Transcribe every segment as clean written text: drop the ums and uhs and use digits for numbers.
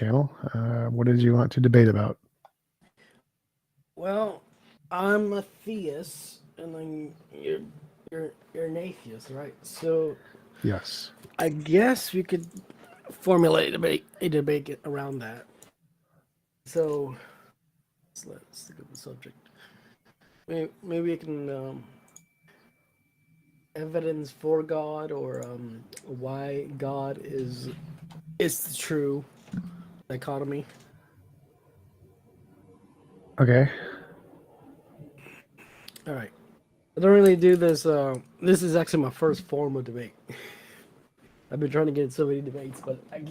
channel. What did you want to debate about? Well, I'm a theist, and then you're an atheist, right? So Yes. I guess we could formulate a debate around that. So let's look at the subject. Maybe we can evidence for God or why God is the true dichotomy. Okay. All right. I don't really do this. This is actually my first formal debate. I've been trying to get in so many debates, but I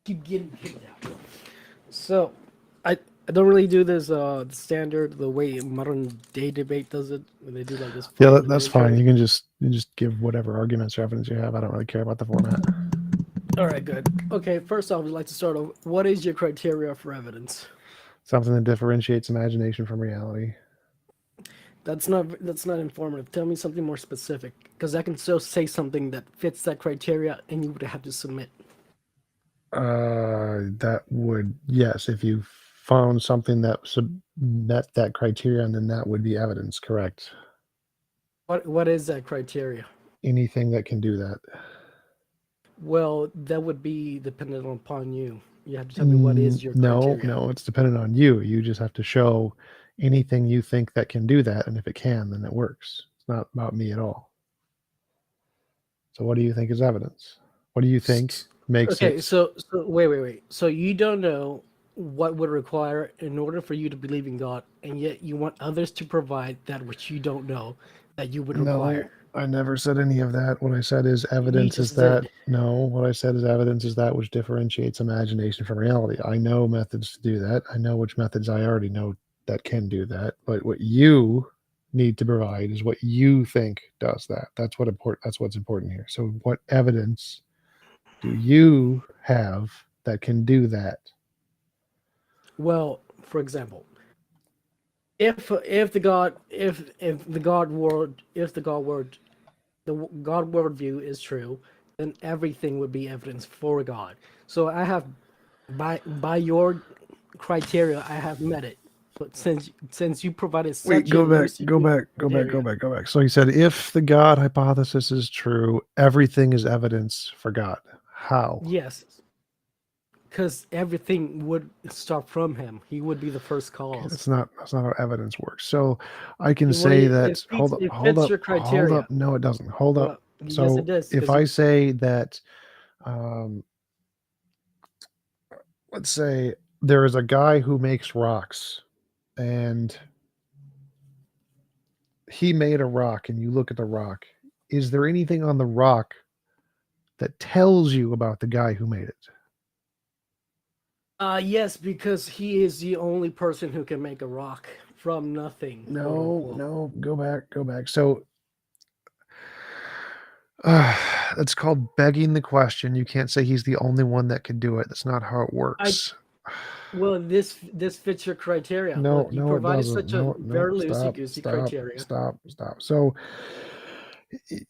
keep getting kicked out. So, I don't really do this standard the way modern day debate does it, when they do like this Yeah, 5 minute that's fine. intro. You can just give whatever arguments or evidence you have. I don't really care about the format. All right, good. Okay, first off, I'd like to start off. What is your criteria for evidence? Something that differentiates imagination from reality. That's not informative. Tell me something more specific, because I can still say something that fits that criteria, and you would have to submit. That would, yes, if you found something that met that criterion, then that would be evidence. Correct. What is that criteria? Anything that can do that. Well, that would be dependent upon you. You have to tell me what is your No, criteria. no, it's dependent on you. You just have to show anything you think that can do that, and if it can, then it works. It's not about me at all. So, what do you think is evidence? What do you think makes Okay, it? so wait. So you don't know what would require in order for you to believe in God, and yet you want others to provide that which you don't know that you would require. No, I never said any of that. What I said is You evidence is just that, did. no, what I said is evidence is that which differentiates imagination from reality. I know methods to do that. I know which methods I already know that can do that. But what you need to provide is what you think does that. That's what's important here. So what evidence do you have that can do that? Well, for example, if the God if the God word if the God word the God worldview is true, then everything would be evidence for God. So I have by your criteria, I have met it. But since you provided Wait, such a go back, loosely go goofy back, go back, go criteria, back, go back. So you said if the God hypothesis is true, everything is evidence for God. How? yes, because everything would start from him. He would be the first Okay, cause. that's not how evidence works. So I can Well, say that, it hold fits up, your hold up. criteria. No, it doesn't. Hold Well, up. yes, it So does if because I you. say that, um, let's say there is a guy who makes rocks, and he made a rock, and you look at the rock. Is there anything on the rock that tells you about the guy who made it? Yes, because he is the only person who can make a rock from nothing, quote No, unquote. no, go back, go back. So that's called begging the question. You can't say he's the only one that can do it. That's not how it I works. Well, this fits your criteria. No, Look, you no, it provided doesn't. such a No, no, very loosey stop, goosey stop, criteria. stop, stop. So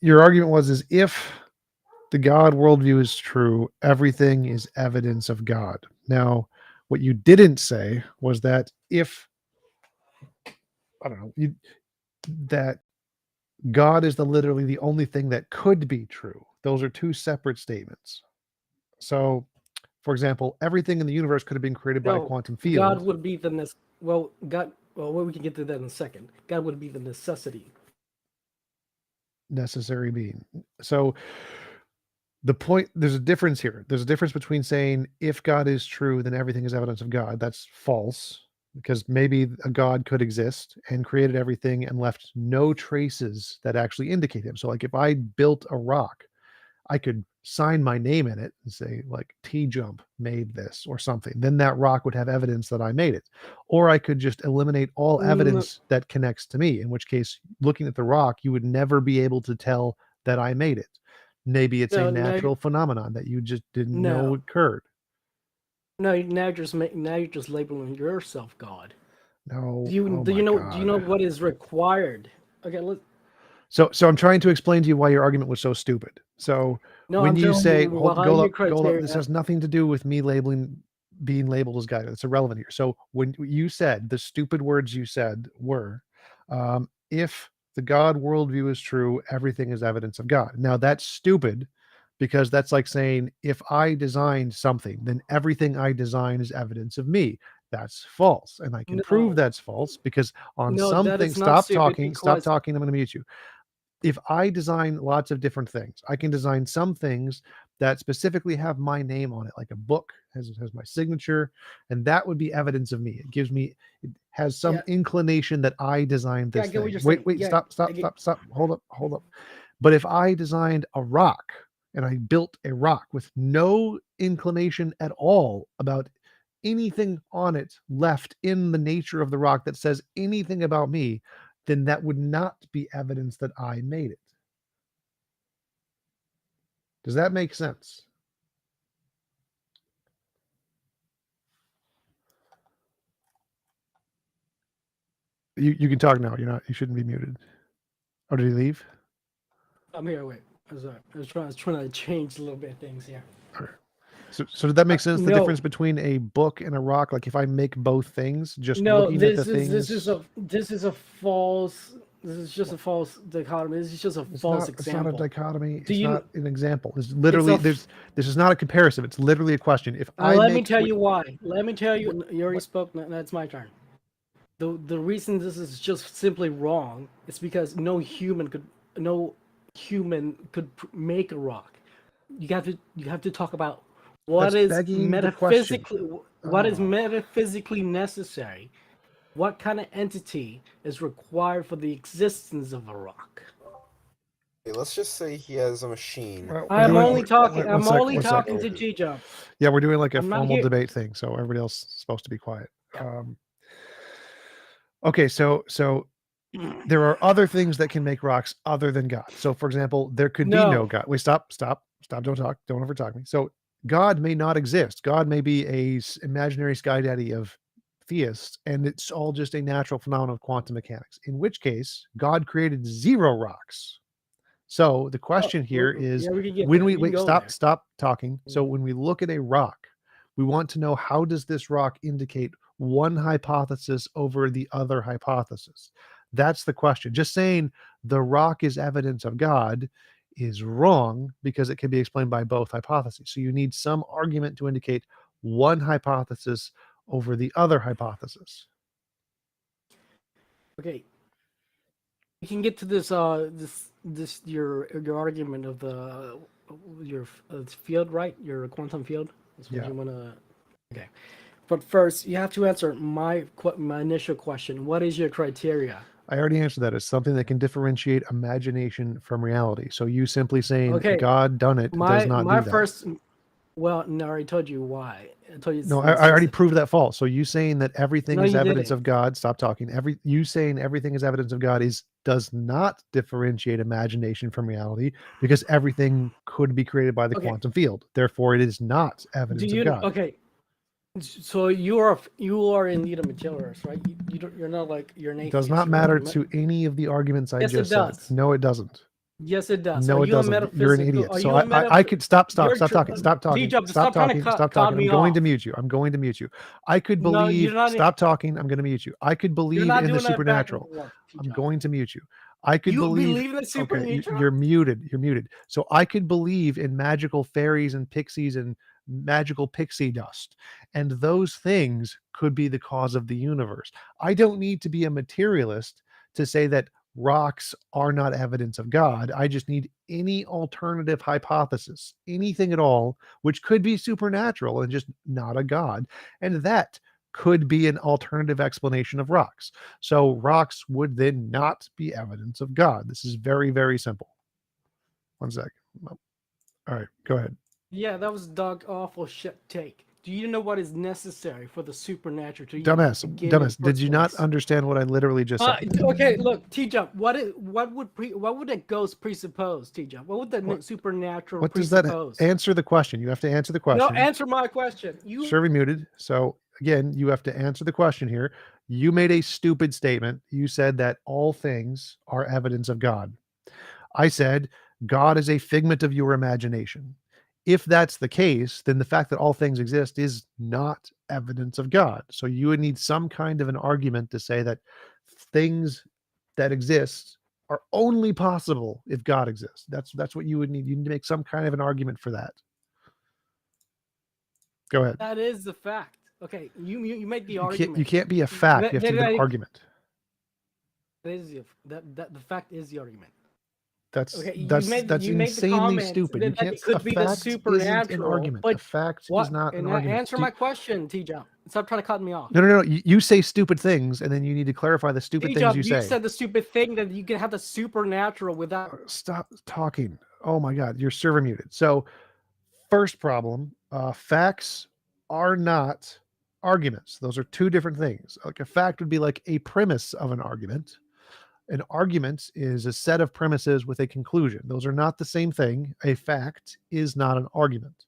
your argument was is if the God worldview is true, everything is evidence of God. Now, what you didn't say was that if I don't know, that God is literally the only thing that could be true. Those are two separate statements. So, for example, everything in the universe could have been created by a No, quantum God field, would be the well, God. Well, we can get to that in a second. God would be the necessity. necessary being. So, the point there's a difference here. There's a difference between saying if God is true, then everything is evidence of God. That's false because maybe a God could exist and created everything and left no traces that actually indicate him. So, like if I built a rock, I could sign my name in it and say like TJump made this or something. Then that rock would have evidence that I made it. Or I could just eliminate all Mm, evidence that connects to me, in which case looking at the rock, you would never be able to tell that I made it. Maybe it's a no, no, natural phenomenon that you just didn't know no, occurred. no. Now you're just labeling yourself God. No, Do you oh do my you know do you god. know what is required? Okay, let So I'm trying to explain to you why your argument was so stupid. So no. when I'm you telling you say behind your hold up, this criteria. has nothing to do with me labeling being labeled as God. It's irrelevant here. So when you said the stupid words you said were, if the God worldview is true, everything is evidence of God. Now that's stupid because that's like saying if I designed something, then everything I design is evidence of me. That's false. And I can prove No, that's false because on no, that something, is not stop stupid talking, because I'm going to mute you. If I design lots of different things, I can design some things that specifically have my name on it, like a book has my signature, and that would be evidence of me. It gives me, it has some yeah, inclination that I designed yeah, I this get what thing. you're Wait, saying. wait, Yeah, stop, I stop, get, stop, stop. Hold up. But if I designed a rock and I built a rock with no inclination at all about anything on it left in the nature of the rock that says anything about me, then that would not be evidence that I made it. Does that make sense? You can talk now. You shouldn't be muted. Oh, did he leave? I'm here. Wait, I'm sorry. I was trying to change a little bit of things here. All right. So did that make sense? The No, difference between a book and a rock? Like if I make both things, just no, looking at the things, this is a false. This is just a false dichotomy. This is just a false it's not a example. dichotomy. Do It's you? not an example. It's It's literally a. this is not a comparison. It's literally a question. If I Let me make tell you why. Let me tell you. what, You already what spoke. That's my turn. The reason this is just simply wrong is because no human could make a rock. You have to talk about that's begging the question. what is Oh, metaphysically necessary. What kind of entity is required for the existence of a rock? Hey, let's just say he has a machine. well, we're I'm doing only talking. one I'm sec, only one sec. talking to TJump. Yeah, we're doing like a I'm not formal here. debate thing, so everybody else is supposed to be quiet. Yeah. Okay, so there are other things that can make rocks other than God. So, for example, there could be no No. God. Wait, stop. Don't talk. Don't overtalk me. So, God may not exist. God may be a imaginary sky daddy of theists, and it's all just a natural phenomenon of quantum mechanics. In which case, God created zero rocks. So, the question here is Yeah, we can get when there. we We can wait, go there. stop talking. So, Mhm. when we look at a rock, we want to know how does this rock indicate one hypothesis over the other hypothesis? That's the question. Just saying the rock is evidence of God is wrong because it can be explained by both hypotheses. So you need some argument to indicate one hypothesis over the other hypothesis. Okay, we can get to this. This your argument of the your field, right? Your quantum field. That's what Yeah. you wanna. Okay, but first you have to answer my initial question. What is your criteria? I already answered that. It's something that can differentiate imagination from reality. So you simply saying Okay, God done it does not my do that. first. Well, no, I already told you why. I told you No, it's I already just. proved that false. So you saying that everything No, is you evidence didn't. of God, stop talking. You saying everything is evidence of God does not differentiate imagination from reality because everything could be created by the Okay, quantum field. Therefore, it is not do evidence of you? God. Okay, so you are in need of materials, right? You don't. You're not like you're an It does atheist. not You're like matter to any of the arguments I yes, it just said. does. No, it doesn't. Yes, it does. Are No, it you a doesn't. You're an metaphysical? idiot. Are So you a I could stop You're talking, TJump. stop Stop trying to talking, stop cut talking. I'm me going to off. mute you. I'm going to mute you. I could No, you're believe, not. stop talking. I'm going to mute you. I could You're believe not in the doing that back and supernatural. forth, I'm TJump. going to mute you. I could You believe, believe in the okay, supernatural? you're muted. You're muted. So I could believe in magical fairies and pixies and magical pixie dust. And those things could be the cause of the universe. I don't need to be a materialist to say that rocks are not evidence of God. I just need any alternative hypothesis, anything at all, which could be supernatural and just not a God. And that could be an alternative explanation of rocks. So rocks would then not be evidence of God. This is very, very simple. One second. All right, go ahead. Yeah, that was dog awful shit take. Do you know what is necessary for the supernatural to even Dumbass, begin in dumbass. the Did first you not place? understand what I literally just said? Okay, look, TJump. What would a ghost presuppose, TJump? What would the What, supernatural what does that presuppose? answer the question? You have to answer the No, question. answer my question. You Sure, we muted. So again, you have to answer the question here. You made a stupid statement. You said that all things are evidence of God. I said God is a figment of your imagination. if that's the case, then the fact that all things exist is not evidence of God. So you would need some kind of an argument to say that things that exist are only possible if God exists. That's what you would need. You need to make some kind of an argument for that. Go ahead. That is the fact. Okay, you make the You argument. can't be a fact. You have to be an argument. The fact is the argument. That's Okay, that's you made the insanely comment stupid. You that can't. it could A be the fact isn't an supernatural. argument. But A fact what? is not an And argument. answer my question, TJump. Stop trying to cut me off. No. You say stupid things, and then you need to clarify the stupid things you TJump, you say. said the stupid thing that you can have the supernatural without. Stop talking. Oh my God, your server muted. So, first problem: facts are not arguments. Those are two different things. Like a fact would be like a premise of an argument. An argument is a set of premises with a conclusion. Those are not the same thing. A fact is not an argument.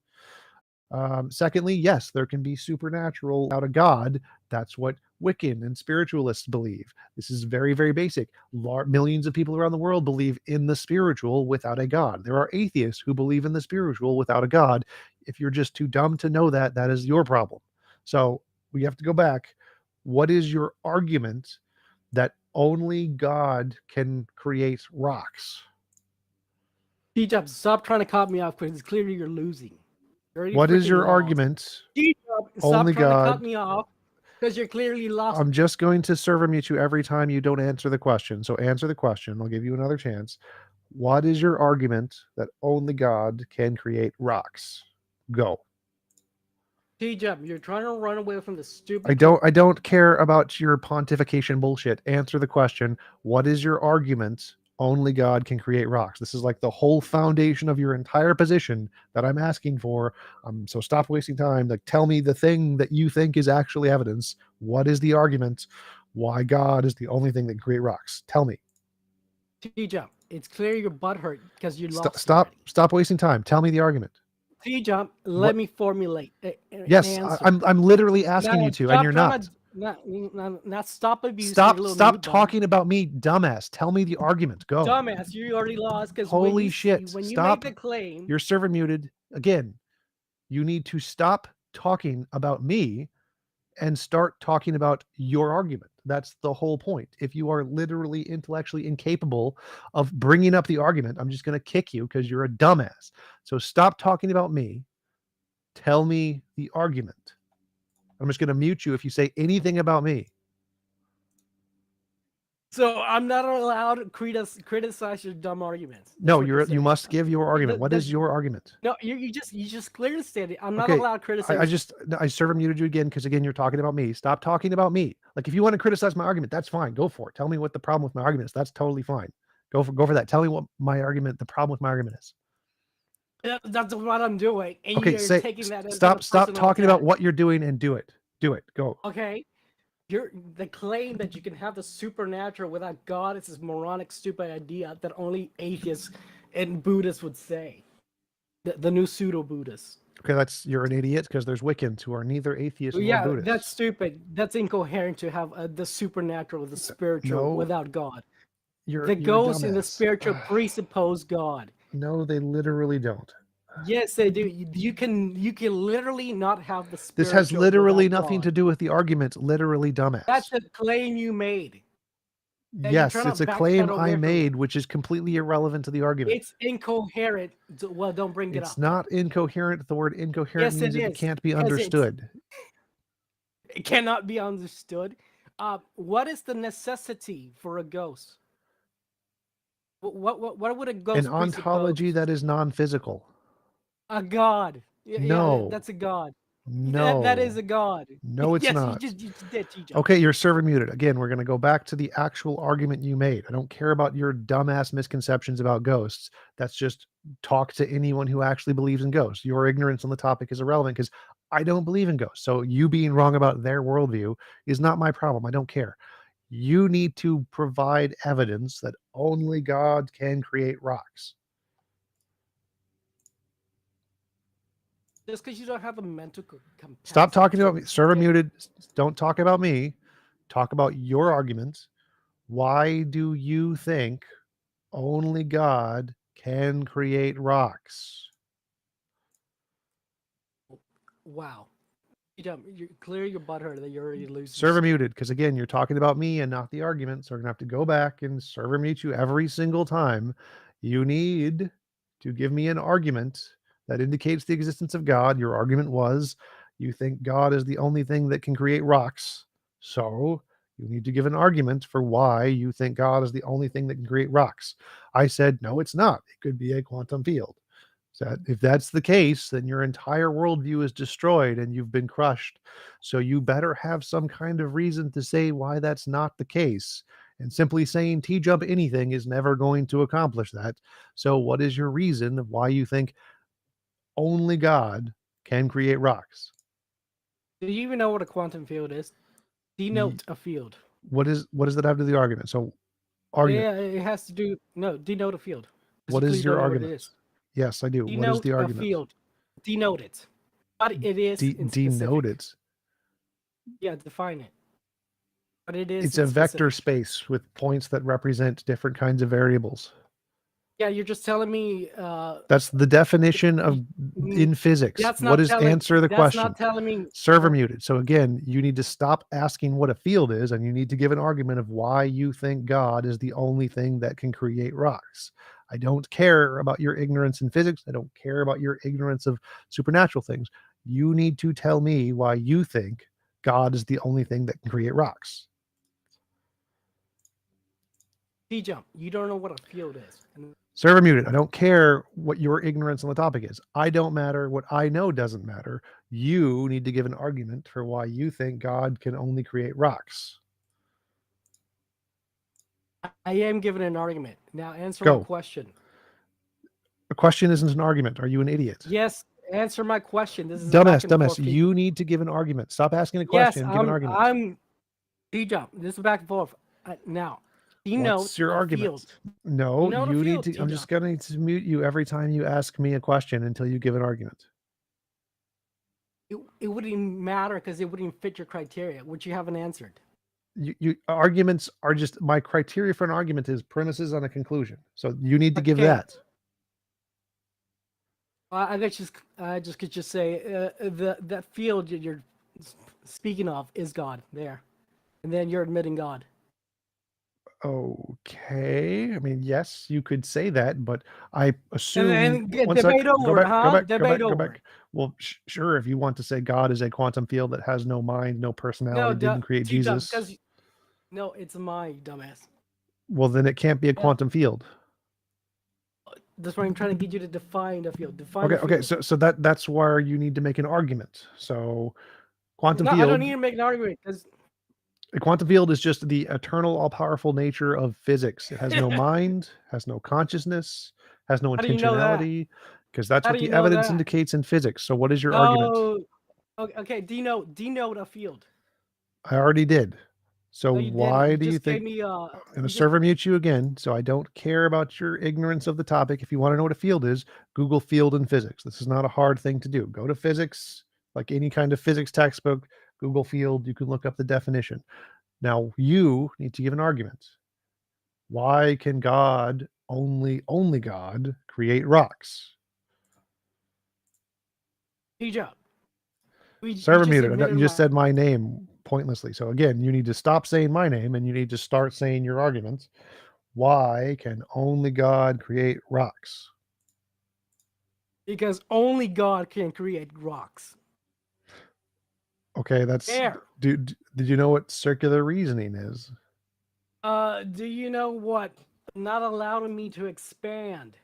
Secondly, yes, there can be supernatural without a god. That's what Wiccan and spiritualists believe. This is very, very basic. Millions of people around the world believe in the spiritual without a god. There are atheists who believe in the spiritual without a god. If you're just too dumb to know that, that is your problem. So we have to go back. What is your argument that only God can create rocks? TJump, stop trying to cut me off because it's clearly you're losing. What is your argument? TJump, stop Only trying God. to cut me off because you're clearly lost. I'm just going to server mute you every time you don't answer the question. So answer the question. I'll give you another chance. What is your argument that only God can create rocks? Go. TJump, you're trying to run away from the stupid. I don't care about your pontification bullshit. Answer the question. What is your argument? Only God can create rocks. This is like the whole foundation of your entire position that I'm asking for. So stop wasting time. Like, tell me the thing that you think is actually evidence. What is the argument? Why God is the only thing that can create rocks? Tell me. TJump, it's clear your butt hurt because you lost. Stop wasting time. Tell me the argument. TJump, let me formulate. Yes, I'm literally asking you to, and you're not. Not stop abusing. Stop talking about me, dumbass. Tell me the argument. Go. Dumbass, you already lost because holy shit. When you stop. make the claim, your server muted again. You need to stop talking about me and start talking about your argument. That's the whole point. If you are literally intellectually incapable of bringing up the argument, I'm just going to kick you because you're a dumbass. So stop talking about me. Tell me the argument. I'm just going to mute you if you say anything about me. So I'm not allowed to criticize your dumb arguments. No, you must give your argument. What is your argument? No, you just clearly stated I'm not allowed to criticize. I server muted you again because again you're talking about me. Stop talking about me. Like if you want to criticize my argument, that's fine. Go for it. Tell me what the problem with my argument is. That's totally fine. Go for that. Tell me what my argument, the problem with my argument is. That's what I'm doing. And okay, you're taking that as stop talking about what you're doing and do it. Do it. Go. Okay. The claim that you can have the supernatural without God is this moronic, stupid idea that only atheists and Buddhists would say. The new pseudo-Buddhists. Okay, you're an idiot because there's Wiccans who are neither atheists nor Buddhists. That's stupid. That's incoherent to have the supernatural, the spiritual without God. The ghosts and the spiritual presuppose God. No, they literally don't. Yes, they do. You can literally not have the spiritual. This has literally nothing to do with the argument. Literally, dumbass. That's a claim you made. Yes, it's a claim I made, which is completely irrelevant to the argument. It's incoherent. Well, don't bring it up. It's not incoherent. The word incoherent means it can't be understood. It cannot be understood. What is the necessity for a ghost? What would a ghost? An ontology that is non-physical. A god. No. Yeah, that's a god. No. That is a god. No, it's not. You did, okay, you're server muted. Again, we're going to go back to the actual argument you made. I don't care about your dumbass misconceptions about ghosts. That's just talk to anyone who actually believes in ghosts. Your ignorance on the topic is irrelevant because I don't believe in ghosts. So you being wrong about their worldview is not my problem. I don't care. You need to provide evidence that only God can create rocks. Just because you don't have a mental capacity. Stop talking about me. Server muted. Don't talk about me. Talk about your arguments. Why do you think only God can create rocks? Wow. You clear your butthurt that you're already losing. Server muted, because again, you're talking about me and not the argument. So we're gonna have to go back and server mute you every single time. You need to give me an argument that indicates the existence of God. Your argument was you think God is the only thing that can create rocks. So you need to give an argument for why you think God is the only thing that can create rocks. I said, no, it's not. It could be a quantum field. So if that's the case, then your entire worldview is destroyed and you've been crushed. So you better have some kind of reason to say why that's not the case. And simply saying TJump anything is never going to accomplish that. So what is your reason of why you think only God can create rocks? Do you even know what a quantum field is? Denote a field. What does that have to do with the argument? So argument. Yeah, it has to do denote a field. What is your argument? What it is. Yes, I do. Denote what is the argument? A field. Denote it. What it is. Denote it. Yeah, define it. What it is. It's a vector space with points that represent different kinds of variables. Yeah, you're just telling me. That's the definition of in physics. What is answer the question? That's not telling me. Server muted. So again, you need to stop asking what a field is, and you need to give an argument of why you think God is the only thing that can create rocks. I don't care about your ignorance in physics. I don't care about your ignorance of supernatural things. You need to tell me why you think God is the only thing that can create rocks. TJump, you don't know what a field is. Server muted. I don't care what your ignorance on the topic is. I don't matter. What I know doesn't matter. You need to give an argument for why you think God can only create rocks. I am giving an argument. Now answer Go. my question. A question isn't an argument. Are you an idiot? Yes, answer my question. This is dumbass. You need to give an argument. Stop asking a question. Yes, give an argument. I'm TJump. This is back and forth. Now, what's your argument? Field. No, you need to. TJump. I'm just going to mute you every time you ask me a question until you give an argument. It wouldn't matter because it wouldn't fit your criteria, which you haven't answered. You arguments are just my criteria for an argument is premises on a conclusion. So you need to give that. I could just say that field you're speaking of is God there, and then you're admitting God. Okay, I mean, yes, you could say that, but I assume. And debate over, Go back. Well, sure, if you want to say God is a quantum field that has no mind, no personality, didn't create Jesus. No, it's my dumbass. Well, then it can't be a quantum field. That's why I'm trying to get you to define the field. Okay. So that's where you need to make an argument. So quantum field. I don't need to make an argument because a quantum field is just the eternal, all-powerful nature of physics. It has no mind, has no consciousness, has no intentionality, because that's what the evidence indicates in physics. So what is your argument? Okay, denote a field. I already did. So why do you think I'm going to server mute you again? So I don't care about your ignorance of the topic. If you want to know what a field is, Google field in physics. This is not a hard thing to do. Go to physics, like any kind of physics textbook, Google field, you can look up the definition. Now you need to give an argument. Why can God, only God, create rocks? TJump. Server muted. You just said my name pointlessly. So again, you need to stop saying my name and you need to start saying your arguments. Why can only God create rocks? Because only God can create rocks. Okay, that's did you know what circular reasoning is? Do you know what not allowing me to expand?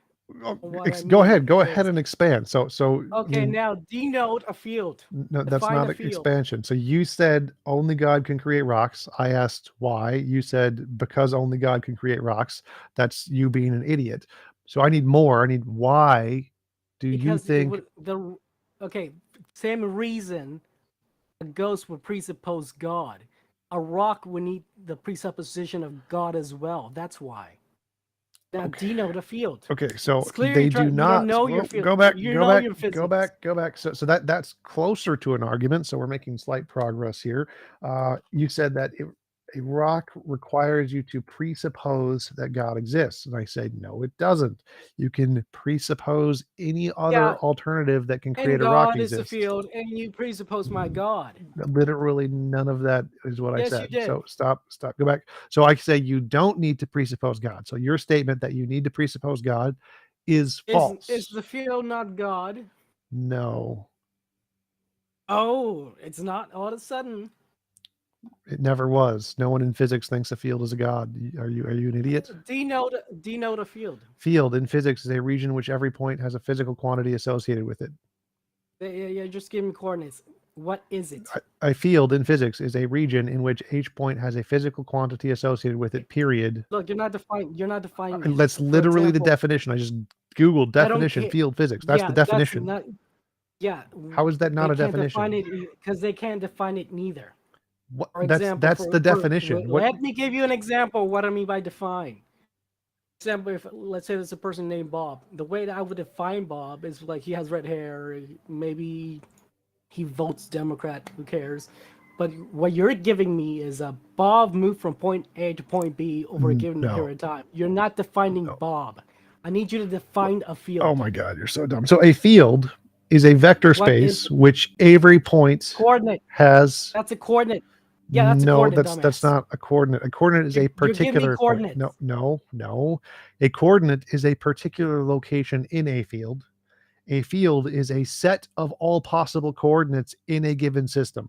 Go ahead and expand. So okay, now denote a field. No, that's not an expansion. So you said only God can create rocks. I asked why. You said because only God can create rocks. That's you being an idiot. So I need more. I need why do you think same reason a ghost would presuppose God. A rock would need the presupposition of God as well. That's why. Now denote a field. Okay, so they do not know your field. Go back. So that's closer to an argument. So we're making slight progress here. You said that a rock requires you to presuppose that God exists. And I say, no, it doesn't. You can presuppose any other Yeah, alternative that can and create a rock God is the exist. field, and you presuppose my God. Literally none of that is what I Yes, you said. did. So stop, go back. So I say you don't need to presuppose God. So your statement that you need to presuppose God is false. Is the field not God? No, Oh, it's not all of a sudden. it never was. No one in physics thinks a field is a God. Are you an idiot? Denote a field. Field in physics is a region in which every point has a physical quantity associated with it. Yeah, just give me coordinates. What is it? A field in physics is a region in which each point has a physical quantity associated with it, period. Look, you're not defining it. That's For literally the example, definition. I just Googled I don't definition, care. field physics. That's Yeah, the definition. That's not. Yeah. How is that not a They can't definition? define it because they can't define it neither. What? For example, That's the definition. What? Let me give you an example of what I mean by define. For example, if let's say there's a person named Bob, the way that I would define Bob is like he has red hair, maybe he votes Democrat, who cares? But what you're giving me is a Bob moved from point A to point B over a given No. period of time. You're not defining Bob. I need you to define a field. Oh my God, you're so dumb. So a field is a vector What is space which every point coordinate? has. That's a coordinate. Yeah, that's a No, coordinate. that's not a coordinate. A coordinate is a You're giving me particular point. coordinates. No. A coordinate is a particular location in a field. A field is a set of all possible coordinates in a given system.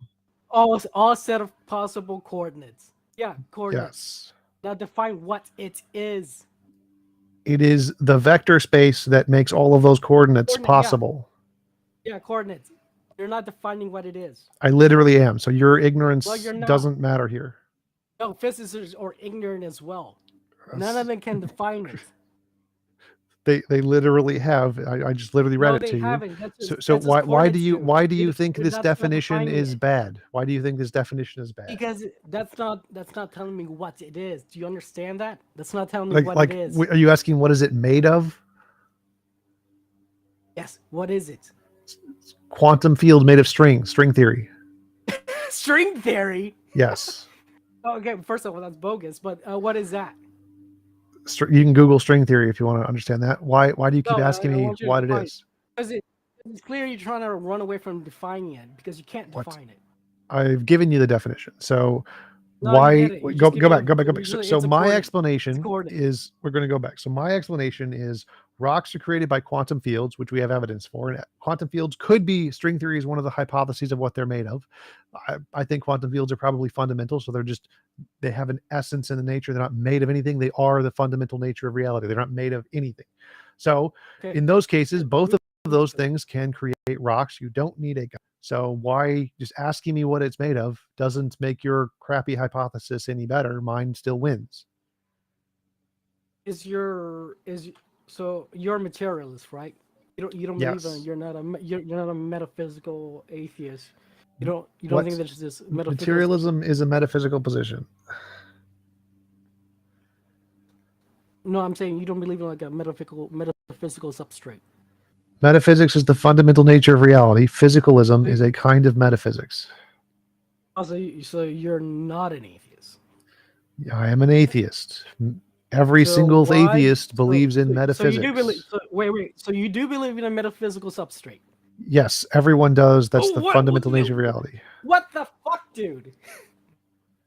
All set of possible coordinates. Yeah, coordinates. Yes. Now define what it is. It is the vector space that makes all of those coordinates Coordinate, yeah. possible. Yeah, coordinates. You're not defining what it is. I literally am. So your ignorance Well, you're not. doesn't matter here. No, physicists are ignorant as well. None of them can define it. They literally have. I just literally read No, it they to you. haven't. That's So just, so that's just why do you coordinates, think You're this not definition defining is it. bad? Why do you think this definition is bad? Because that's not telling me what it is. Do you understand that? That's not telling me what it is. Are you asking what is it made of? Yes. What is it? Quantum field made of string theory. String theory. Yes. Okay. First of all, that's bogus. But what is that? You can Google string theory if you want to understand that. Why do you keep No, asking I me want you to what it define is? Because it's clear you're trying to run away from defining it because you can't What? define it. I've given you the definition. So No, why you didn't. You go just gave me back. usually So it's a my coordinate. explanation coordinate. is we're going to go back. So my explanation is rocks are created by quantum fields, which we have evidence for. And quantum fields could be string theory is one of the hypotheses of what they're made of. I think quantum fields are probably fundamental. So they have an essence in the nature. They're not made of anything. They are the fundamental nature of reality. They're not made of anything. So Okay. in those cases, both of those things can create rocks. You don't need a God. So why just asking me what it's made of doesn't make your crappy hypothesis any better. Mine still wins. So you're a materialist, right? You don't Yes. believe in you're not a metaphysical atheist. You don't What? think there's this metaphysical Materialism is a metaphysical position. No, I'm saying you don't believe in like a metaphysical substrate. Metaphysics is the fundamental nature of reality. Physicalism is a kind of metaphysics. Also, so you're not an atheist. I am an atheist. Every So single why- atheist believes in So metaphysics. you do believe. Wait. So you do believe in a metaphysical substrate? Yes, everyone does. That's Oh, the what- fundamental what- nature of reality. What the fuck, dude?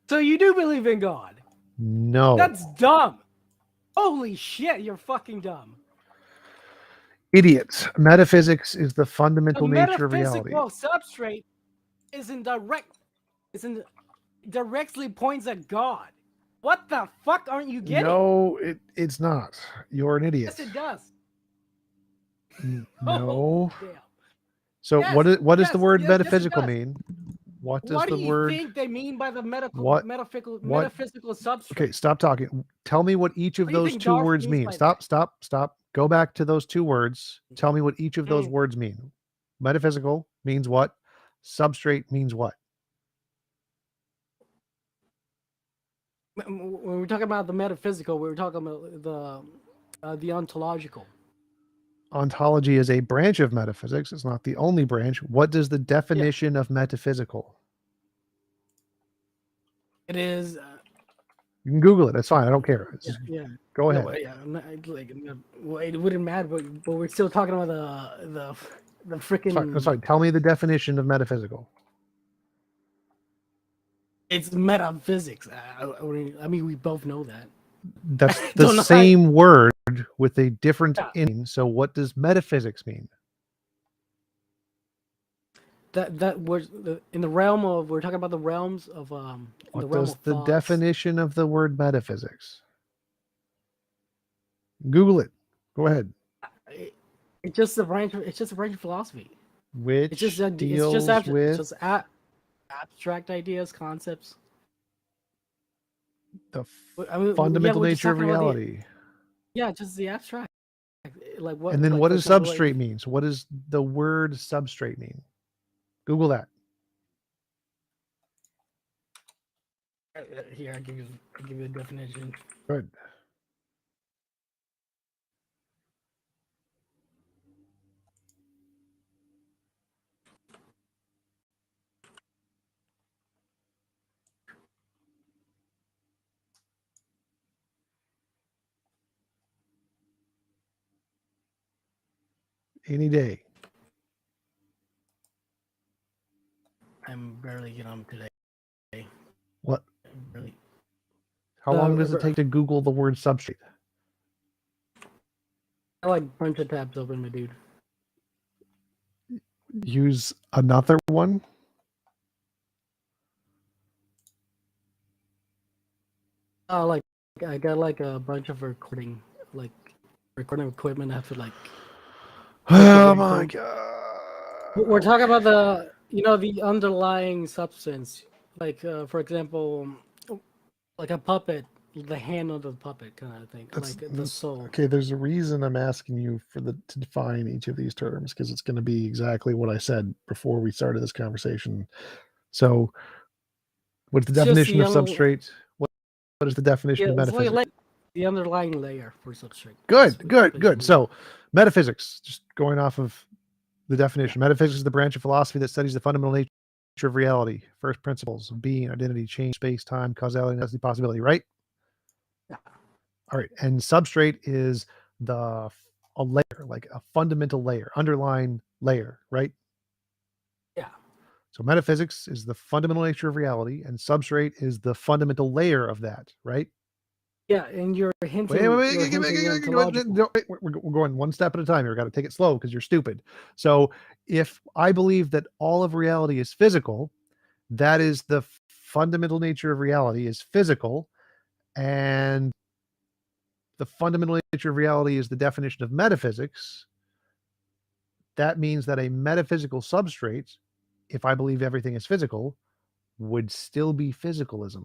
So you do believe in God? No. That's dumb. Holy shit, you're fucking dumb. Idiots. Metaphysics is the The fundamental nature of reality. metaphysical substrate directly points at God. What the fuck aren't you getting? No, it's not. You're an idiot. Yes, it does. No. Oh, damn. So Yes, what does the yes, word yes, yes, it metaphysical does. mean? What does What the do you word think they mean by the What- metaphysical substrate? Okay, stop talking. Tell me what each of What do you those think two Darth words means mean. by Stop. Go back to those two words. Tell me what each of those Mm. words mean. Metaphysical means what? Substrate means what? When we're talking about the metaphysical, we were talking about the ontological. Ontology is a branch of metaphysics. It's not the only branch. What does the definition of metaphysical? It is You can Google it. That's fine. I don't care. It's just, Yeah. go No, ahead. yeah, I'm not, well, it wouldn't matter, but we're still talking about the freaking. That's fine. Tell me the definition of metaphysical. It's metaphysics. I mean, we both know that. That's the Don't know how- same word with a different Yeah. meaning. So what does metaphysics mean? That was in the realm of, we're talking about the realms of in the What realm does of the thoughts. definition of the word metaphysics? Google it. Go ahead. It's just a branch. It's just a branch of philosophy. Which It's just deals it's with just abstract ideas, concepts. the I mean, fundamental we're just nature of talking about reality. yeah, just the abstract. Like what? And then like, what for does example, like, substrate mean? So what does the word substrate mean? Google that. Here, I'll give you a definition. Good. Any day. I'm barely getting on today. What? Really. How long does it take to Google the word substrate? I like bunch of tabs open, my dude. Use another one. Like I got like a bunch of recording equipment. I have to like. Oh my god. We're talking about the underlying substance, like for example, like a puppet, the hand of the puppet kind of thing, like the soul. Okay, there's a reason I'm asking you to define each of these terms, because it's going to be exactly what I said before we started this conversation. So, what's the It's just definition the of substrate? What is the definition of it's metaphysics? like the underlying layer for substrate. Good. So, metaphysics, just going off of the definition. Metaphysics is the branch of philosophy that studies the fundamental nature of reality, first principles of being, identity, change, space, time, causality, and necessity, possibility, right? Yeah. All right. And substrate is a layer, like a fundamental layer, underlying layer, right? Yeah. So metaphysics is the fundamental nature of reality, and substrate is the fundamental layer of that, right? Yeah, and you're hinting. Wait, You're hinting ontological. we're going one step at a time here. We've got to take it slow because you're stupid. So if I believe that all of reality is physical, that is the fundamental nature of reality is physical, and the fundamental nature of reality is the definition of metaphysics. That means that a metaphysical substrate, if I believe everything is physical, would still be physicalism.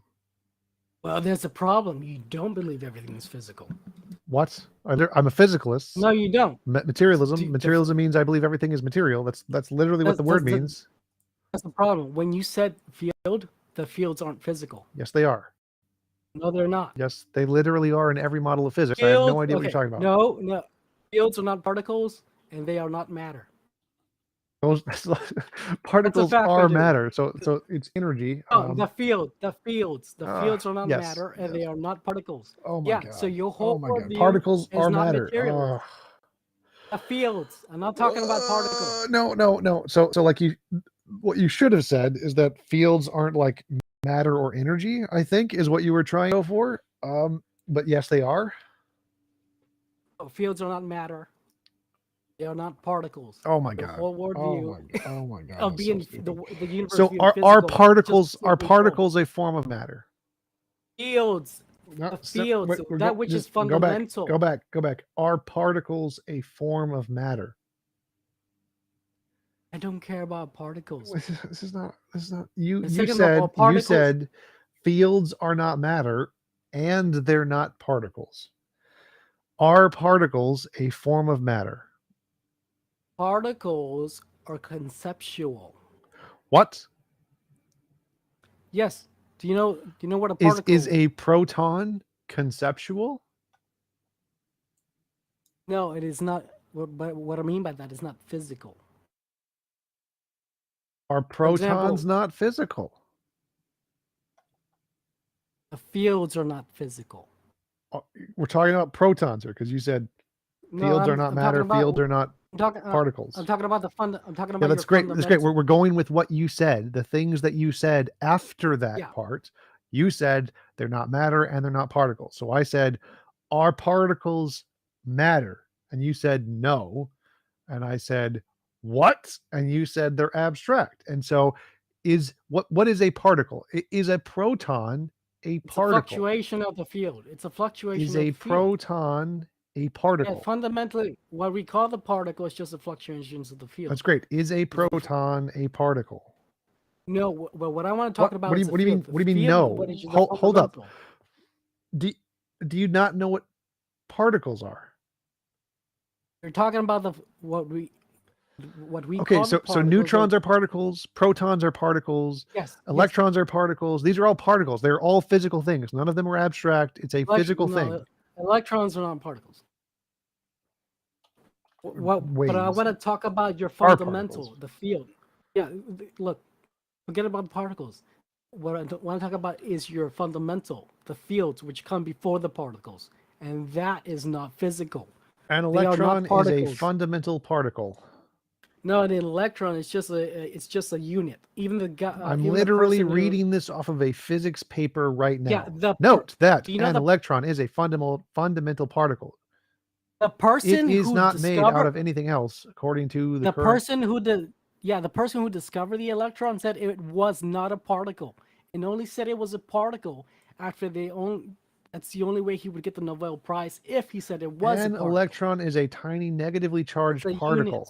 Well, there's a problem. You don't believe everything is physical. What? I'm a physicalist. No, you don't. Materialism. Materialism means I believe everything is material. That's literally what the word means. That's the problem. When you said field, the fields aren't physical. Yes, they are. No, they're not. Yes, they literally are in every model of physics. Fields, I have no idea what you're talking about. No. Fields are not particles, and they are not matter. Those particles fact, are my dude. matter. So it's energy. The fields are not yes, matter, and they are not particles. Oh my god. So your whole worldview Particles is are not matter. material. The fields. I'm not talking about particles. No. So like what you should have said is that fields aren't like matter or energy, I think, is what you were trying to go for. But yes, they are. Fields are not matter. They are not particles. Oh my the god. whole worldview Oh my god. of being the universe. So being are physical, particles a form of matter? Fields. No, The fields. Which is fundamental. Go back. Are particles a form of matter? I don't care about particles. This is not. You particles, said fields are not matter, and they're not particles. Are particles a form of matter? Particles are conceptual. What? Yes. Do you know what a particle is a proton conceptual? No, it is not. But what I mean by that is not physical. Are protons not physical? The fields are not physical. We're talking about protons here because you said No, fields are not I'm matter, talking about, fields are not I'm talking, particles. I'm talking about the fund. I'm talking Yeah, about that's your great. That's great. fundamental. We're going with what you said. The things that you said after that Yeah. part, you said they're not matter and they're not particles. So I said, are particles matter? And you said no. And I said, what? And you said they're abstract. And so what is a particle? Is a proton a It's a particle? fluctuation of the field. It's a fluctuation Is of a the field. proton a Yeah, particle? fundamentally, what we call the particle is just the fluctuations of the field. That's great. Is a proton a particle? No, well, what I want to talk about is the What do you mean? field. What do you mean? Field, No. what is the Hold up. fundamental. Do you not know what particles are? You're talking about what we Okay, call the so particles neutrons are particles, protons are particles, yes, electrons are particles. These are all particles. They're all physical things. None of them are abstract. It's a physical thing. Electrons are not particles. But I Waves want to talk about your are fundamental, particles. the field. Yeah, look, forget about particles. What I want to talk about is your fundamental, the fields which come before the particles, and that is not physical. An They are not electron is a particles. fundamental particle. No, an electron is just a unit. Even the guy. I'm even the literally person who- reading this off of a physics paper right now. Yeah, Note that do you know an the- electron is a fundamental particle. The It person is who not made out discovered of anything else, according to the the current. person who the person who discovered the electron said it was not a particle, and only said it was a particle after that's the only way he would get the Nobel Prize if he said it was a An particle. electron is a tiny negatively charged It's a particle. unit.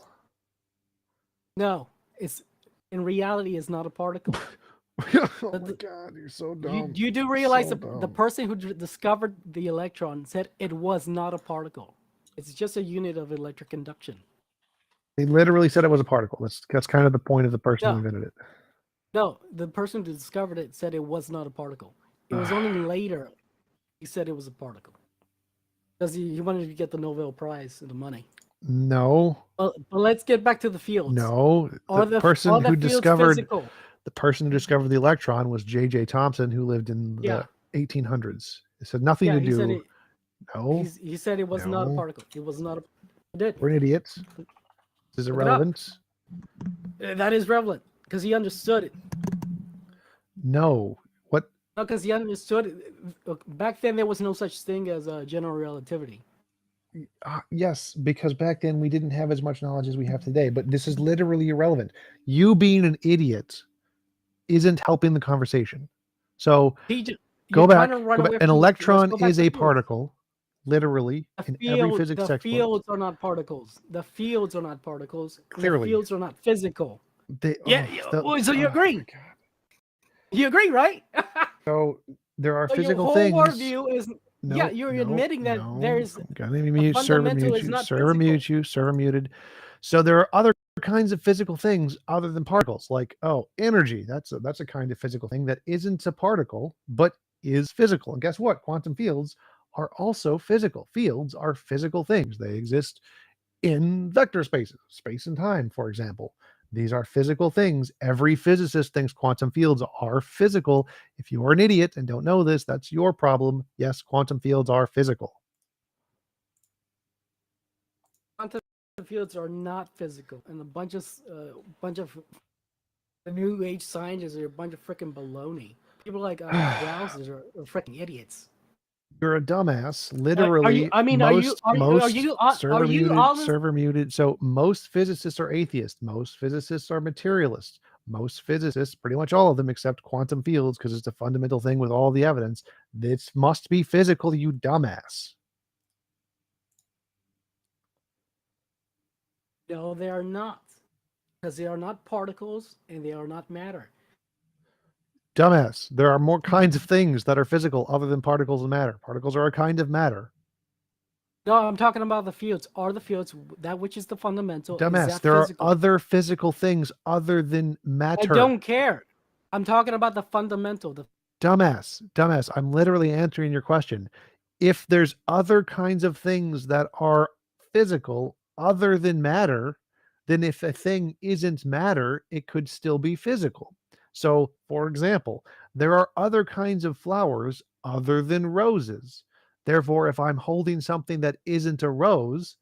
No, it's in reality is not a particle. Oh my the- god, you're so dumb. You do realize So the dumb. person who discovered the electron said it was not a particle. It's just a unit of electric conduction. They literally said it was a particle. That's kind of the point of the person who No. invented it. No, the person who discovered it said it was not a particle. It was only later he said it was a particle. Because he wanted to get the Nobel Prize and the money. No, But let's get back to the fields. no. Are The person who fields discovered physical? the person who discovered the electron was J.J. Thomson, who lived in the 1800s. It said nothing Yeah, to he do. said it. No, He said it was not a No. particle. It was not a. He did. we're idiots. This is Look it up. irrelevant. That is relevant because he understood it. No. What? No, because he understood it. Look, back then there was no such thing as general relativity. Yes, because back then we didn't have as much knowledge as we have today. But this is literally irrelevant. You being an idiot isn't helping the conversation. So go back. An electron is a particle, literally, in every physics The textbook. fields are not particles. The fields are not particles. Clearly. The fields are not physical. They, Yeah, so you agree? my God. You agree, right? So there are So physical your whole things. worldview is No, you're no, admitting that no. there's Gotta mute, server fundamental mute is you, not server physical. mute you, server muted. So there are other kinds of physical things other than particles, like energy. That's a kind of physical thing that isn't a particle but is physical. And guess what? Quantum fields are also physical. Fields are physical things. They exist in vector spaces, space and time, for example. These are physical things. Every physicist thinks quantum fields are physical. If you are an idiot and don't know this, that's your problem. Yes, quantum fields are physical. Quantum fields are not physical, and a bunch of the new age scientists are a bunch of freaking baloney. People like Browsers are freaking idiots. You're a dumbass. Literally, server muted. So most physicists are atheists. Most physicists are materialists. Most physicists, pretty much all of them, except quantum fields, because it's a fundamental thing with all the evidence. This must be physical, you dumbass. No, they are not, because they are not particles and they are not matter. Dumbass. There are more kinds of things that are physical other than particles and matter. Particles are a kind of matter. No, I'm talking about the fields. Are the fields that which is the fundamental? Dumbass. Is that There physical? are other physical things other than matter. I don't care. I'm talking about the fundamental. Dumbass. I'm literally answering your question. If there's other kinds of things that are physical other than matter, then if a thing isn't matter, it could still be physical. So, for example, there are other kinds of flowers other than roses. Therefore, if I'm holding something that isn't a rose,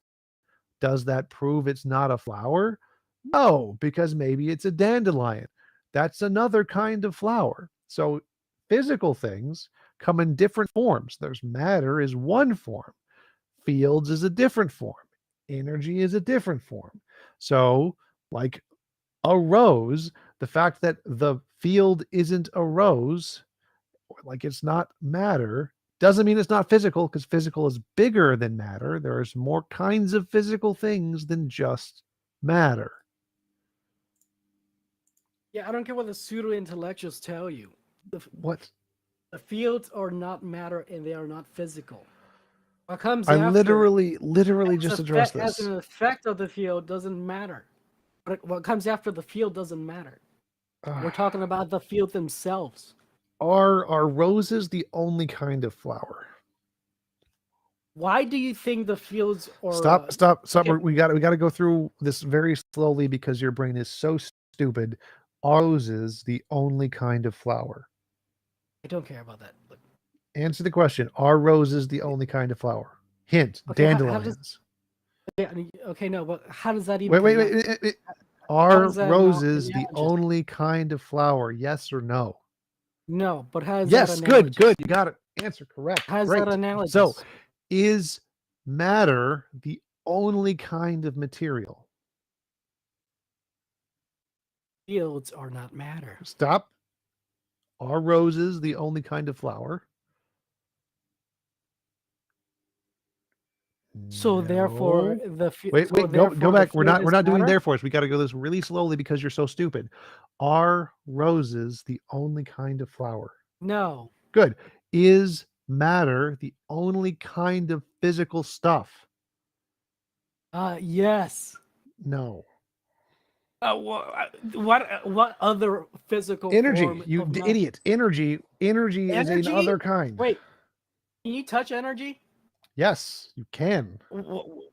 does that prove it's not a flower? No, because maybe it's a dandelion. That's another kind of flower. So, physical things come in different forms. There's matter is one form, fields is a different form, energy is a different form. So, like a rose, the fact that the field isn't a rose, or like it's not matter, doesn't mean it's not physical, because physical is bigger than matter. There's more kinds of physical things than just matter. Yeah, I don't care what the pseudo intellectuals tell you. What? The fields are not matter and they are not physical. What comes I after literally just addressed as this. an effect of the field doesn't matter. What comes after the field doesn't matter. We're talking about the field themselves. Are roses the only kind of flower? Why do you think the fields are? Stop. Okay. We got to go through this very slowly because your brain is so stupid. Are roses the only kind of flower? I don't care about that. Look, Answer the question. Are roses the only kind of flower? Hint, okay, dandelions. okay, no, but how does that even? Wait. How Are does that roses the analogous? only kind of flower? Yes or no? No, but how is that Yes, analogous? good. You got it. Answer correct. How is Great. that analogous? So, is matter the only kind of material? Fields are not matter. Stop. Are roses the only kind of flower? So therefore, No. the Wait, so go therefore back. the We're field not is doing matter? therefore. We got to go this really slowly because you're so stupid. Are roses the only kind of flower? No. Good. Is matter the only kind of physical stuff? Yes. No. What other physical Energy, form you of matter? idiot. Energy is Energy? another kind. Wait, can you touch energy? Yes, you can.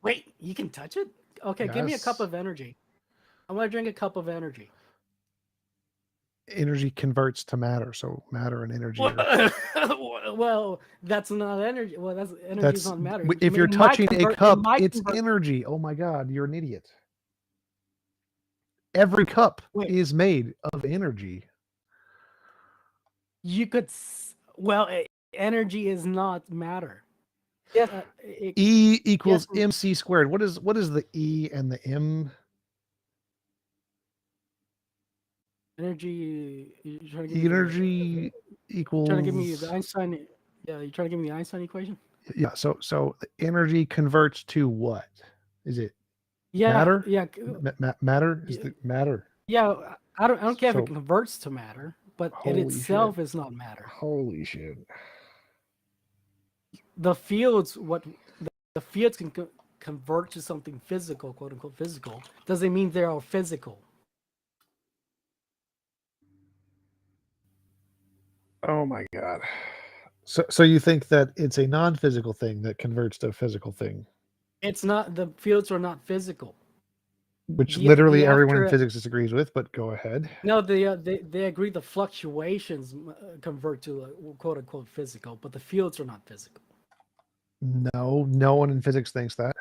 Wait, you can touch it? Okay, give me a cup Yes. of energy. I want to drink a cup of energy. Energy converts to matter, so matter and energy are, Well, that's not energy. Well, that's energy is that's not matter. if you're It might touching a convert. It cup, might it's convert. energy. Oh my god, you're an idiot. Every cup Wait, is made of energy. you could. Well, energy is not matter. Yes. E Yes. equals mc squared. What is the E and the M? Energy. You're trying to give me Energy trying to give me the equals, Einstein. Yeah, you're trying to give me the Einstein equation. yeah. So the energy converts to what? Is it Yeah, matter? yeah, Matter is the matter. yeah. I don't care if it So converts to matter, but it holy shit. itself is not matter. Holy shit. The fields, the fields can convert to something physical, quote unquote physical, doesn't mean they are physical. Oh my god. So you think that it's a non-physical thing that converts to a physical thing, It's not. The fields are not physical. which The literally everyone in after physics disagrees with, but go ahead. no, they agree the fluctuations convert to quote unquote physical, but the fields are not physical. No one in physics thinks that.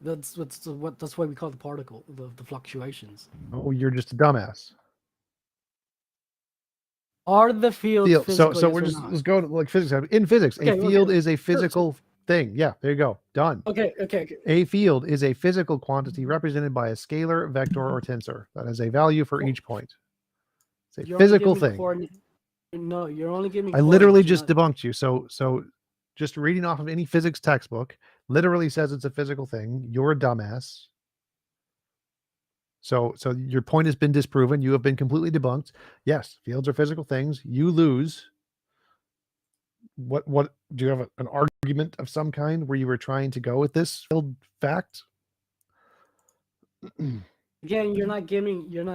That's why we call the particle the fluctuations. Oh, you're just a dumbass. Are the fields Field. physical? So Yes we're or just not? let's go to like physics. In physics, a Okay, field okay. is a physical thing. Yeah, there you go. Done. Okay. A field is a physical quantity represented by a scalar, vector, or tensor that has a value for each point. It's a You're only physical giving me thing. coordinate. No, you're only giving me I literally coordinates, just you're not- debunked you. So just reading off of any physics textbook literally says it's a physical thing. You're a dumbass. So your point has been disproven. You have been completely debunked. Yes, fields are physical things. You lose. What do you have an argument of some kind where you were trying to go with this field fact? Again, you're not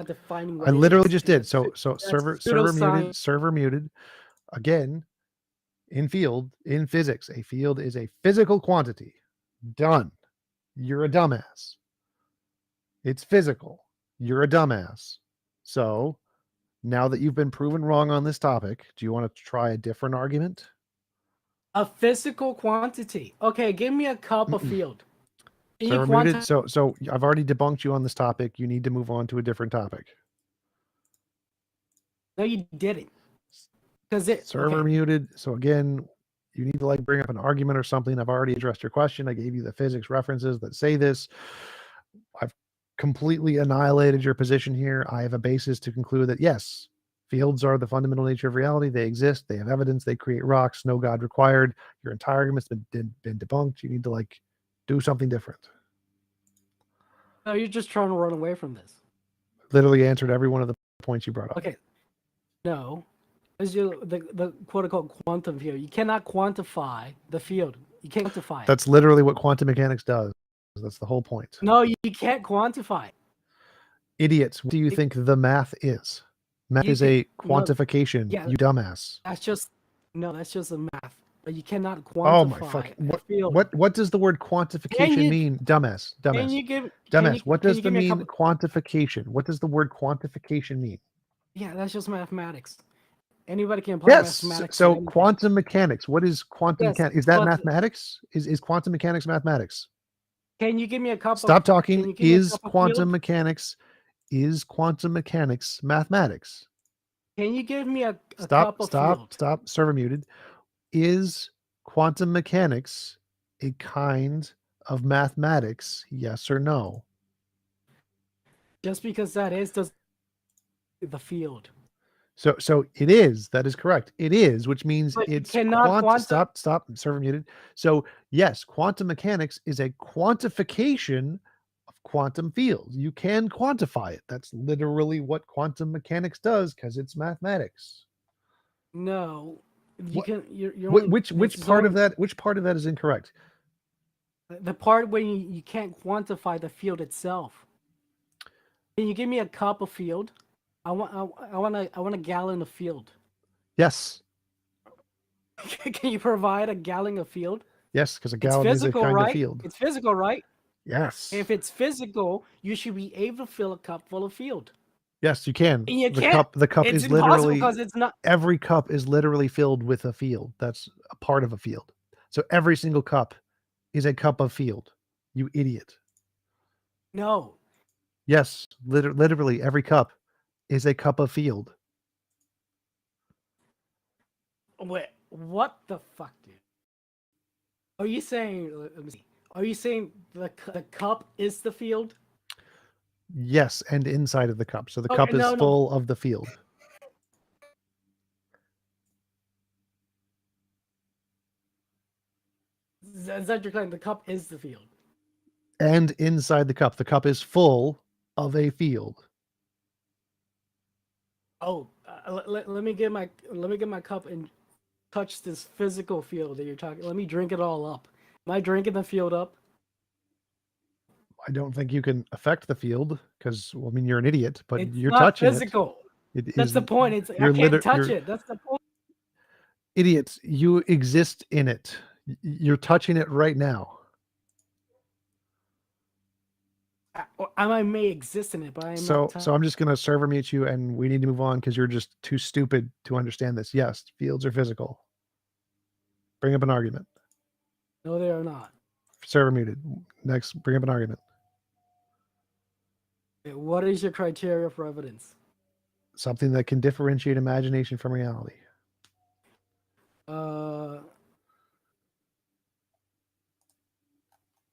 defining what I it literally is. just And did. So server pseudoscience. muted. Again, in physics, a field is a physical quantity. Done. You're a dumbass. It's physical. You're a dumbass. So Now that you've been proven wrong on this topic, do you want to try a different argument? A physical quantity. Okay, give me a cup of field. Can you Server muted. So I've already debunked you on this topic. You need to move on to a different topic. No, you didn't. Because it Server muted. So again, you need to like bring up an argument or something. I've already addressed your question. I gave you the physics references that say this. I've completely annihilated your position here. I have a basis to conclude that yes, fields are the fundamental nature of reality. They exist. They have evidence. They create rocks. No God required. Your entire argument's been debunked. You need to like do something different. No, you're just trying to run away from this. Literally answered every one of the points you brought up. Okay. No. Because the quote unquote quantum field. You cannot quantify the field. You can't quantify it. That's literally what quantum mechanics does. That's the whole point. No, you can't quantify it. Idiots, what do you think the math is? Math is a quantification, yeah, you dumbass. That's just a math. But you cannot quantify Oh my fuck! What does the word quantification mean, dumbass? Dumbass. What does the mean quantification? What does the word quantification mean? Yeah, that's just mathematics. Anybody can apply mathematics. So quantum mechanics. What is quantum mechanics? Is that mathematics? Is quantum mechanics mathematics? Can you give me a couple? Stop talking. Is quantum mechanics mathematics? Can you give me a cup of field? Stop. Server muted. Is quantum mechanics a kind of mathematics? Yes or no? Just because that is the field. So it is. That is correct. It is, which means but it's stop. Server muted. So yes, quantum mechanics is a quantification of quantum fields. You can quantify it. That's literally what quantum mechanics does because it's mathematics. No, you can. Which part of that? Which part of that is incorrect? The part where you can't quantify the field itself. Can you give me a cup of field? I want a gallon of field. Yes. Can you provide a gallon of field? Yes, because a gallon is a kind of field. It's physical, right? Yes. If it's physical, you should be able to fill a cup full of field. Yes, you can. And you the cup it's is literally because it's not. Every cup is literally filled with a field. That's a part of a field. So every single cup is a cup of field. You idiot. No. Yes, literally every cup is a cup of field. Wait, what the fuck, dude? Are you saying? Let me see. Are you saying the cup is the field? Yes, and inside of the cup. So the cup is full of the field. Is that your claim? The cup is the field. And inside the cup is full of a field. Oh, let me get my cup and touch this physical field that you're talking. Let me drink it all up. Am I drinking the field up? I don't think you can affect the field because, well, I mean, you're an idiot, but you're not touching physical. it. That's the point. I can't touch it. That's the point. Idiots, you exist in it. You're touching it right now. I may exist in it, but I'm so I'm just going to server mute you, and we need to move on because you're just too stupid to understand this. Yes, fields are physical. Bring up an argument. No, they are not. Server muted. Next, bring up an argument. What is your criteria for evidence? Something that can differentiate imagination from reality.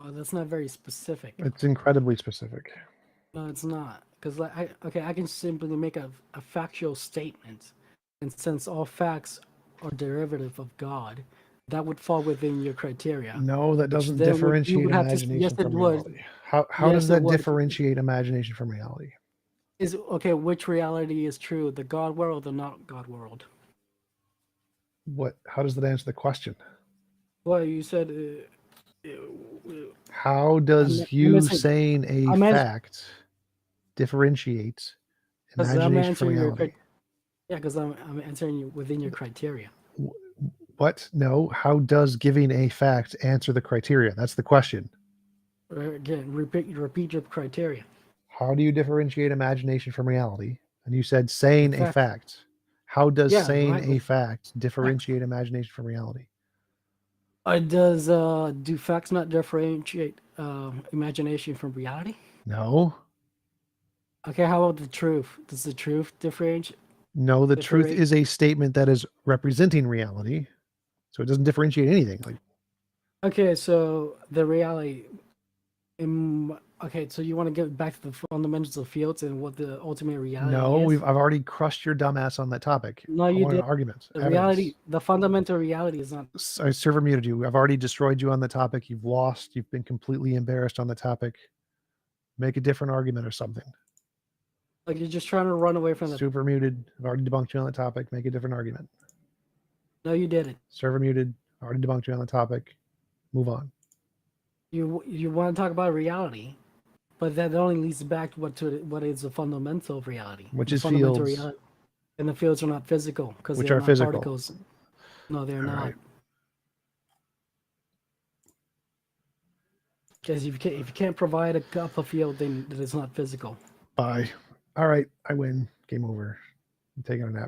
Well, that's not very specific. It's incredibly specific. No, it's not. Because I can simply make a factual statement, and since all facts are derivative of God, that would fall within your criteria. No, that doesn't differentiate imagination from reality. How does that differentiate imagination from reality? Which reality is true, the God world or not God world? How does that answer the question? Well, you said how does saying a fact differentiate imagination from reality? Yeah, because I'm answering you within your criteria. What? No. How does giving a fact answer the criteria? That's the question. Again, repeat your criteria. How do you differentiate imagination from reality? And you said saying a Fact. fact. How does Yeah, saying right. a fact differentiate imagination from reality? Does do facts not differentiate imagination from reality? No. Okay, how about the truth? Does the truth differentiate? No, the truth Differentiate? is a statement that is representing reality. So it doesn't differentiate anything. Like, Okay, so the reality. Okay, so you want to get back to the fundamentals of fields and what the ultimate reality no, is? I've already crushed your dumbass on that topic. No, I you want an did. argument, The evidence. reality, the fundamental reality is not. I server muted you. I've already destroyed you on the topic. You've lost. You've been completely embarrassed on the topic. Make a different argument or something. Like you're just trying to run away from the. Super muted. I've already debunked you on the topic. Make a different argument. No, you didn't. Server muted. Already debunked you on the topic. Move on. You want to talk about reality, but that only leads back to what is the fundamental of reality. Which the is fundamental fields. reality. And the fields are not physical because Which they're are not physical. particles. No, they're All not. right. Because if you can't provide a cup of field, then it's not physical. Bye. All right. I win. Game over. I'm taking a nap.